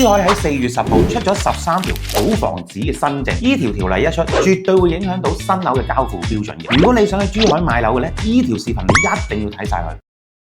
珠海喺4月10號出咗13條土房子嘅新政，呢條條例一出，絕對會影響到新樓嘅交付標準嘅。如果你想去珠海買樓嘅呢，呢條視頻你一定要睇晒佢。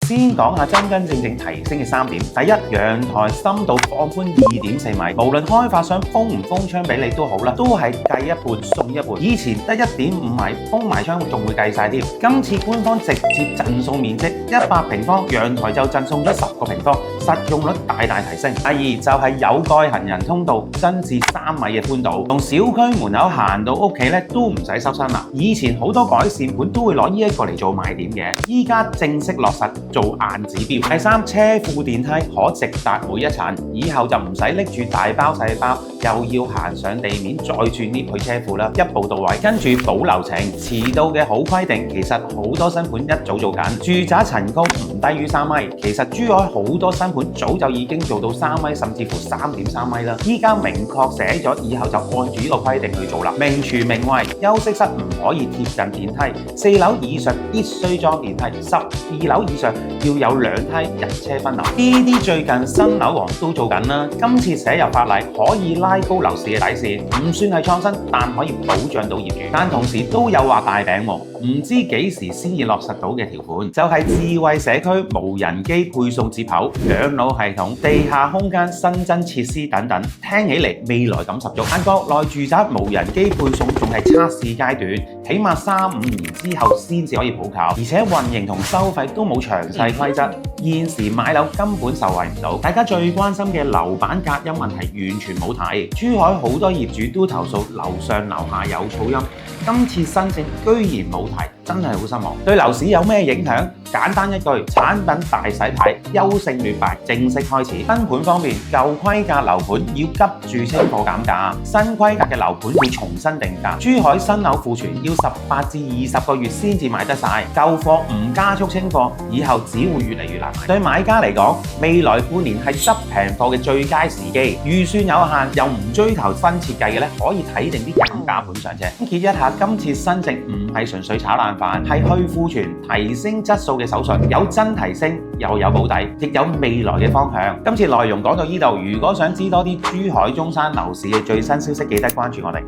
先講下真真正正提升嘅3點。第一，陽台深度放寬2.4米，無論開發商封唔封窗俾你都好啦，都係計一半送一半。以前得1.5米，封埋窗仲會計晒添。今次官方直接贈送面積100平方，陽台就贈送咗10個平方，實用率大大提升。第二就係有蓋行人通道，增至3米嘅寬度，從小區門口行到屋企咧都唔使收身啦。以前好多改善盤都會攞呢一個嚟做賣點嘅，依家正式落實做硬指標。第三，車庫電梯可直達每一層，以後就唔使拎住大包細包，又要行上地面再轉 lift 去車庫啦，一步到位。跟住保流程，遲到嘅好規定，其實好多新盤一早做緊。住宅層高唔低於3米，其實珠海好多新盤早就已經做到3米，甚至乎3.3米啦。依家明確寫咗，以後就按住呢個規定去做啦。明廚明衛，休息室唔可以貼近電梯，4樓以上必須裝電梯，12樓以上要有2梯人車分流。呢啲最近新樓王都做緊啦。今次寫入法例可以拉高樓市嘅底線，唔算係創新，但可以保障到業主。但同時都有畫大餅喎，唔知幾時先至落實到嘅條款，就係智慧社區、無人機配送接口、養老系統、地下空間新增設施等等，聽起嚟未來感十足。但國內住宅無人機配送仲係測試階段，起碼3-5年之後先至可以普及，而且運營同收費都冇詳細規則。現時買樓根本受惠唔到，大家最關心嘅樓板隔音問題完全冇提。珠海好多業主都投訴樓上樓下有噪音，今次新政居然冇提，真係好失望。對樓市有咩影響？簡單一句，產品大洗牌，優勝劣敗正式開始。新盤方面，舊規格樓盤要急住清貨減價，新規格嘅樓盤會重新定價。珠海新樓庫存要18至20個月先至買得晒，舊貨唔加速清貨，以後只會越嚟越難買。對買家嚟講，未來半年係執平貨嘅最佳時機。預算有限又唔追求新設計嘅咧，可以睇定啲減價盤上車。總結一下，今次新政唔係純粹炒爛飯，係去庫存、提升質素嘅手術，有真提升，又有保底，亦有未來嘅方向。今次內容講到呢度，如果想知多啲珠海中山樓市嘅最新消息，記得關注我哋。